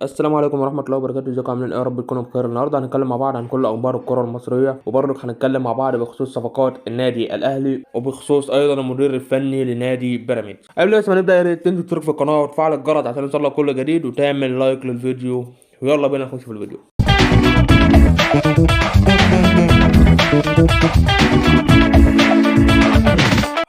السلام عليكم ورحمة الله وبركاته، ازيكم عاملين ايه؟ يا رب تكونوا بخير. النهارده هنتكلم مع بعض عن كل اخبار الكرة المصرية، وبرضك هنتكلم مع بعض بخصوص صفقات النادي الاهلي، وبخصوص ايضا المدير الفني لنادي بيراميدز. قبل بس ما نبدأ، يا ريت تنزل تشترك في القناة وتفعل الجرس عشان يوصلك كل جديد، وتعمل لايك للفيديو. ويلا بينا نخش في الفيديو.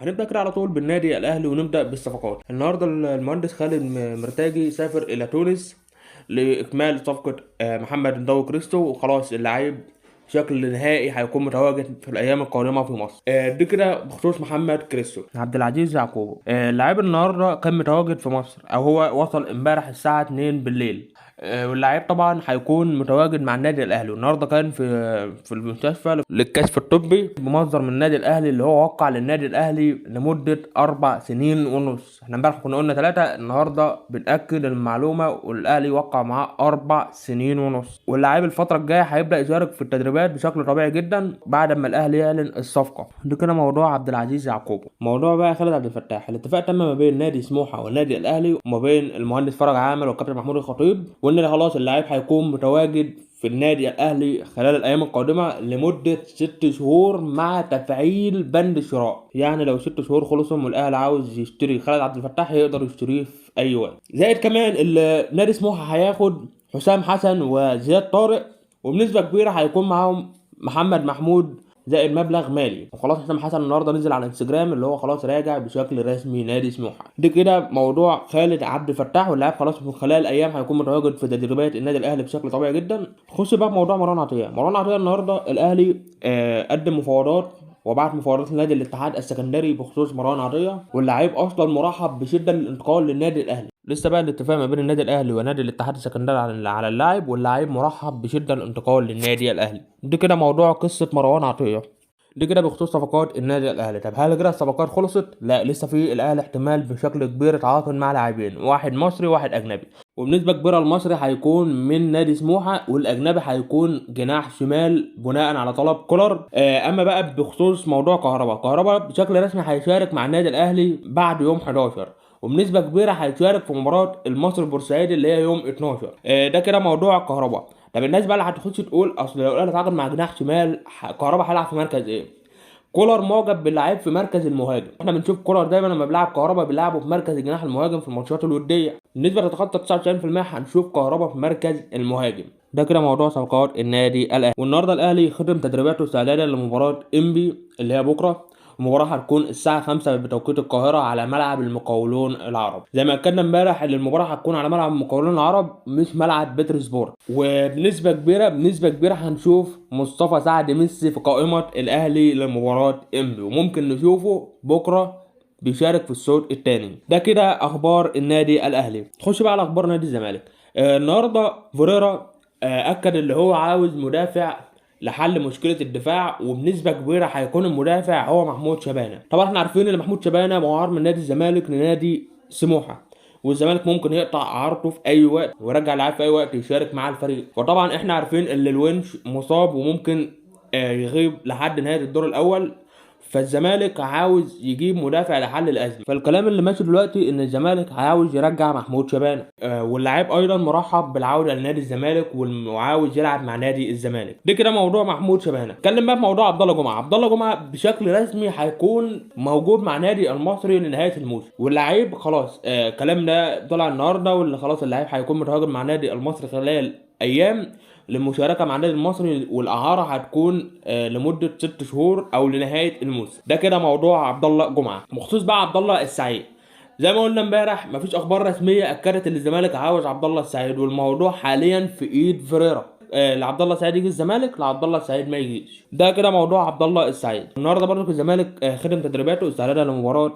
هنبدأ كده على طول بالنادي الأهلي، ونبدأ بالصفقات. النهاردة المهندس خالد مرتاجي سافر إلى تونس لإكمال صفقة محمد ندوي كريستو، وخلاص اللعيب بشكل نهائي هيكون متواجد في الأيام القادمة في مصر. دي كده بخصوص محمد كريستو. عبد العزيز يعقوب اللاعب النهارده كان متواجد في مصر، أو هو وصل امبارح الساعة 2 بالليل. واللاعب طبعا هيكون متواجد مع النادي الاهلي. النهارده كان في المستشفى للكشف الطبي بمصدر من النادي الاهلي، اللي هو وقع للنادي الاهلي لمده 4 سنين ونص. احنا امبارح كنا قلنا 3، النهارده بنأكد المعلومه، والاهلي وقع معاه 4 سنين ونص. واللاعب الفتره الجايه هيبدأ يشارك في التدريبات بشكل طبيعي جدا بعد ما الاهلي يعلن الصفقه. ده كده موضوع عبد العزيز يعقوب. موضوع بقى خالد عبد الفتاح، الاتفاق تم ما بين نادي سموحه والنادي الاهلي، وما بين المهندس فرج عامر والكابتن محمود الخطيب، وان خلاص اللاعب هيكون متواجد في النادي الاهلي خلال الايام القادمه لمده 6 شهور مع تفعيل بند الشراء. يعني لو 6 شهور خلصوا والاهلي عاوز يشتري خالد عبد الفتاح يقدر يشتريه في اي وقت. زائد كمان نادي سموحه هياخد حسام حسن وزياد طارق، وبنسبه كبيره هيكون معاهم محمد محمود، زائد مبلغ مالي. وخلاص حسام حسن النهارده نزل على انستجرام اللي هو خلاص راجع بشكل رسمي نادي سموحه. دي كده موضوع خالد عبد الفتاح، واللاعب خلاص في خلال الايام هيكون متواجد في تدريبات النادي الاهلي بشكل طبيعي جدا. خش بقى بموضوع مروان عطيه. مروان عطيه النهارده الاهلي قدم مفاوضات وبعت مفاوضات لنادي الاتحاد السكندري بخصوص مروان عطيه، واللاعب اصلا مرحب بشده للانتقال للنادي الاهلي. لسه بقى الاتفاق ما بين النادي الاهلي ونادي الاتحاد السكندري على اللاعب، واللاعب مرحب بشده للانتقال للنادي الاهلي. دي كده موضوع قصه مروان عطيه. دي كده بخصوص صفقات النادي الاهلي. طب هل كده الصفقات خلصت؟ لا، لسه في الاهلي احتمال بشكل كبير يتعاقد مع لاعبين، واحد مصري وواحد اجنبي. وبنسبه كبيره المصري هيكون من نادي سموحه، والاجنبي هيكون جناح شمال بناء على طلب كولر. اما بقى بخصوص موضوع كهربا بشكل رسمي هيشارك مع النادي الاهلي بعد يوم 11، وبنسبه كبيره هيشارك في مباراه المصري البورسعيدي اللي هي يوم 12. ده كده موضوع كهربا. طب الناس بقى اللي هتخش تقول اصل لو الاهلي اتعاقد مع جناح شمال كهربا هيلعب في مركز ايه؟ كولر معجب باللعيب في مركز المهاجم. احنا بنشوف كولر دايما لما بيلعب كهربا بيلعبه في مركز الجناح المهاجم في الماتشات الوديه. النسبه تتخطى 99% هنشوف كهربا في مركز المهاجم. ده كده موضوع صفقات النادي الاهلي. والنهارده الاهلي ختم تدريباته استعدادا لمباراه انبي اللي هي بكره. المباراة هتكون الساعة 5 بتوقيت القاهرة على ملعب المقاولون العرب. زي ما أكدنا امبارح إن المباراة هتكون على ملعب المقاولون العرب مش ملعب بتروسبورت. وبنسبة كبيرة هنشوف مصطفى سعد ميسي في قائمة الأهلي لمباراة إنبي، وممكن نشوفه بكرة بيشارك في الشوط الثاني. ده كده أخبار النادي الأهلي. تخش بقى على أخبار نادي الزمالك. النهارده فوريرا أكد اللي هو عاوز مدافع لحل مشكله الدفاع، وبنسبه كبيره هيكون المدافع هو محمود شبانه. طبعا احنا عارفين ان محمود شبانه معار من نادي الزمالك لنادي سموحه، والزمالك ممكن يقطع عرضه في اي وقت ويرجع لاعب في اي وقت يشارك مع الفريق. وطبعا احنا عارفين ان الونش مصاب وممكن يغيب لحد نهايه الدور الاول، فالزمالك عاوز يجيب مدافع لحل الازمه. فالكلام اللي ماشي دلوقتي ان الزمالك عاوز يرجع محمود شبانه، واللاعب ايضا مرحب بالعوده لنادي الزمالك وعاوز يلعب مع نادي الزمالك. ده كده موضوع محمود شبانه. اتكلم بقى في موضوع عبد الله جمعه. عبد الله جمعه بشكل رسمي هيكون موجود مع نادي المصري لنهايه الموسم، واللاعب خلاص الكلام ده طلع النهارده، واللي خلاص اللاعب هيكون متواجد مع نادي المصري خلال ايام للمشاركه مع النادي المصري، والاعاره هتكون لمده 6 شهور او لنهايه الموسم. ده كده موضوع عبد الله جمعه. بخصوص بقى عبد الله السعيد، زي ما قلنا امبارح مفيش اخبار رسميه اكدت ان الزمالك عاوز عبد الله السعيد، والموضوع حاليا في ايد فيريرا. لعبد الله السعيد يجي الزمالك، لعبد الله السعيد ما يجيش. ده كده موضوع عبد الله السعيد. النهارده برضه الزمالك خدم تدريباته استعدادا لمباراه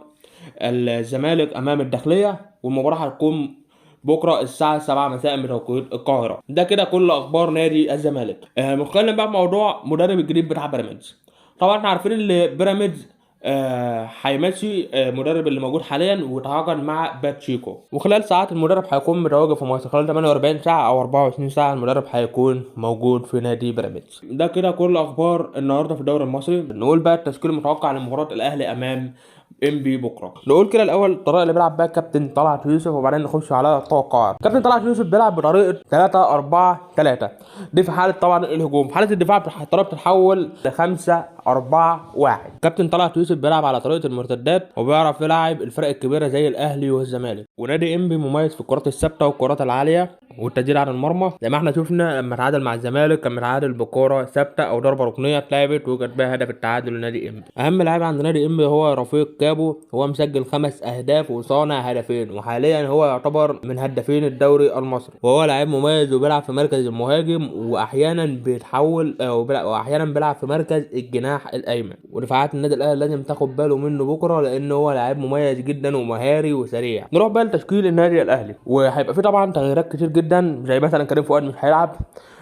الزمالك امام الداخليه، والمباراه هتكون بكره الساعه 7 مساء بتوقيت القاهره. ده كده كل اخبار نادي الزمالك. بنتكلم بقى في موضوع مدرب الجديد بتاع بيراميدز. طبعا احنا عارفين ان بيراميدز هيمشي المدرب اللي موجود حاليا وتعاقد مع باتشيكو، وخلال ساعات المدرب هيكون متواجد في مصر. خلال 48 ساعه او 24 ساعه المدرب هيكون موجود في نادي بيراميدز. ده كده كل اخبار النهارده في الدوري المصري. نقول بقى التشكيل المتوقع لمباراه الاهلي امام انبي بكره. نقول كده الاول الطريقه اللي بيلعب بيها كابتن طلعت يوسف، وبعدين نخش على التوقعات. كابتن طلعت يوسف بيلعب بطريقه 3-4-3، دي في حاله طبعا الهجوم. في حاله الدفاع الطريقه بتتحول ل 5-4-1. كابتن طلعت يوسف بيلعب على طريقه المرتدات، وبيعرف يلعب الفرق الكبيره زي الاهلي والزمالك. ونادي انبي مميز في الكرات الثابته والكرات العاليه والتسديد على المرمى، زي ما احنا شفنا لما تعادل مع الزمالك كان متعادل بكوره ثابته او ضربه ركنيه اتلعبت وجت بها هدف التعادل لنادي انبي. اهم لاعب عند نادي انبي هو رفيق كابو، هو مسجل 5 اهداف وصانع هدفين، وحاليا هو يعتبر من هدافين الدوري المصري، وهو لاعب مميز وبيلعب في مركز المهاجم، واحيانا بيتحول واحيانا بيلعب في مركز الجناح الايمن. ودفاعات النادي الاهلي لازم تاخد باله منه بكره، لان هو لاعب مميز جدا ومهاري وسريع. نروح بقى لتشكيل النادي الاهلي، وهيبقى في طبعا تغييرات كتير جدا، زي مثلا كريم فؤاد مش هيلعب،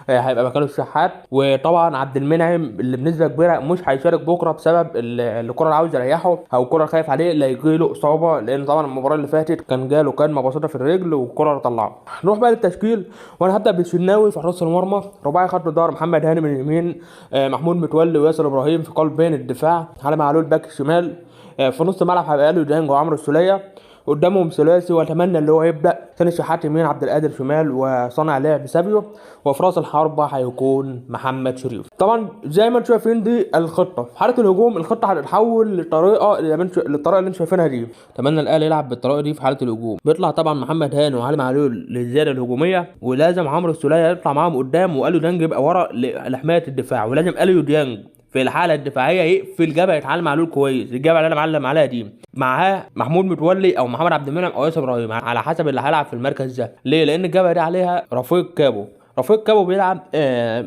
هيبقى مكانه الشحات. وطبعا عبد المنعم اللي بنسبه كبيره مش هيشارك بكره بسبب الكره عاوز يريحه، او الكره خايف عليه لا يجيله اصابه، لان طبعا المباراه اللي فاتت كان جاله كدمه بسيطه في الرجل والكره طلعه. نروح بقى للتشكيل، وانا هبدا بالشناوي في حراسه المرمى، رباعي خط الظهر محمد هاني من اليمين، محمود متولي وياسر ابراهيم في قلبين الدفاع، علي معلول باك الشمال، في نص الملعب هيبقى اليو ديانج وعمرو السوليه، قدامهم ثلاثي، واتمنى اللي هو يبدا ثاني الشحات يمين، عبد القادر شمال، وصانع لعب سابيو، وفي راس الحربه هيكون محمد شريف. طبعا زي ما انتم شايفين دي الخطه. في حاله الهجوم الخطه هتتحول للطريقه اللي انتم شايفينها دي. اتمنى الاهلي يلعب بالطريقه دي في حاله الهجوم. بيطلع طبعا محمد هاني وعلي معلول للزياده الهجوميه، ولازم عمرو السوليه يطلع معاهم قدام، واليو ديانج يبقى ورا لحمايه الدفاع، ولازم اليو ديانج في الحاله الدفاعيه يقفل جبهه علي معلول كويس، الجبهه اللي انا معلم عليها دي، معاه محمود متولي او محمد عبد المنعم او ياسر ابراهيم على حسب اللي هيلعب في المركز ده. ليه؟ لان الجبهه دي عليها رفيق كابو. رفيق كابو بيلعب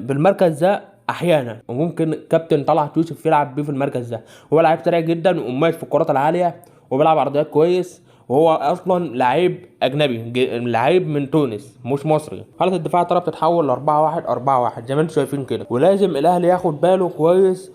بالمركز ده احيانا، وممكن كابتن طلعت يوسف يلعب بيه في المركز ده. هو لعيب سريع جدا ومميز في الكرات العاليه، وبيلعب عرضيات كويس، وهو اصلا لعيب اجنبي، لعيب من تونس مش مصري. حاله الدفاع ترى بتتحول ل 4-1-4-1 زي ما انتم شايفين كده، ولازم الاهلي ياخد باله كويس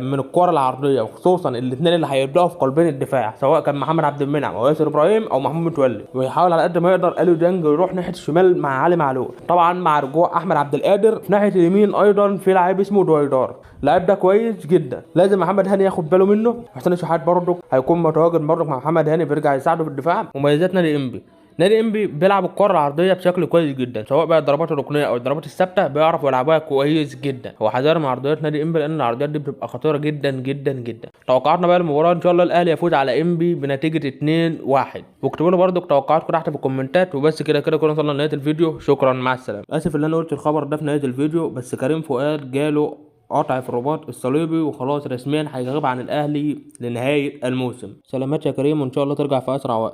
من الكره العرضيه، وخصوصا الاثنين اللي هيبداوا في قلبين الدفاع، سواء كان محمد عبد المنعم او ياسر ابراهيم او محمود متولي، ويحاول على قد ما يقدر اليو ديانج يروح ناحيه الشمال مع علي معلول، طبعا مع رجوع احمد عبد القادر. في ناحيه اليمين ايضا في لاعب اسمه دويدار، اللاعب ده كويس جدا، لازم محمد هاني ياخد باله منه. حسين الشحات برضه هيكون متواجد برضه مع محمد هاني، بيرجع يساعده في الدفاع. مميزات نادي انبي، نادي انبي بيلعب الكره العرضيه بشكل كويس جدا، سواء بقى الضربات الركنيه او الضربات الثابته بيعرفوا يلعبوها كويس جدا. هو حذر من عرضيات نادي انبي، لان العرضيات دي بتبقى خطيره جدا جدا جدا. توقعاتنا بقى للمباراه ان شاء الله الاهلي يفوز على انبي بنتيجه 2-1، واكتبوا لي برضو توقعاتكم تحت في الكومنتات. وبس كده كده وصلنا لنهايه الفيديو، شكرا مع السلامه. اسف ان انا قلت الخبر ده في نهايه الفيديو، بس كريم فؤاد جاله قطع في الرباط الصليبي، وخلاص رسميا هيغيب عن الاهلي لنهايه الموسم. سلامات يا كريم، وان شاء الله ترجع في اسرع وقت.